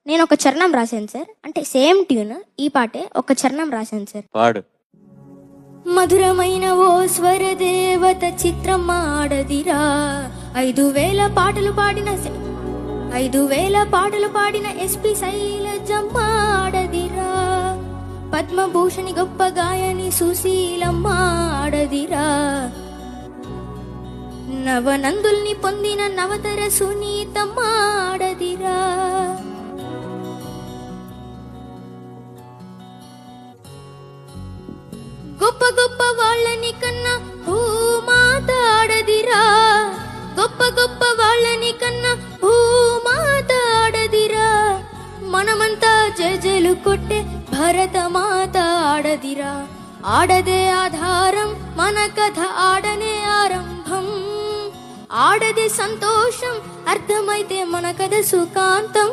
నేను ఒక చరణం రాశాను సార్. అంటే సేమ్ ట్యూన్ ఈ పాటే ఒక చరణం రాశాను సార్. పాడు. మధురమైన ఓ స్వర దేవత చిత్రం ఆడదిరా, 5,000 పాటలు పాడిన 5,000 పాటలు పాడిన ఎస్పి శైలజమ్మ ఆడదిరా, పద్మభూషణి గొప్ప గాయని సుశీలమ్మ ఆడదిరా, నవనందుల్ని పొందిన నవతర సునీతమ్మ ఆడదిరా. గొప్ప గొప్ప వాళ్ళని కన్నా భూమాత ఆడదిరా, గొప్ప గొప్ప వాళ్ళని కన్నా భూమాత ఆడదిరా, మనమంతా జజలు కొట్టే భరతమాత ఆడదిరా. ఆడదే ఆధారం మన కథ ఆడనే ఆరంభం, ఆడదే సంతోషం అర్థమైతే మన కథ సుఖాంతం.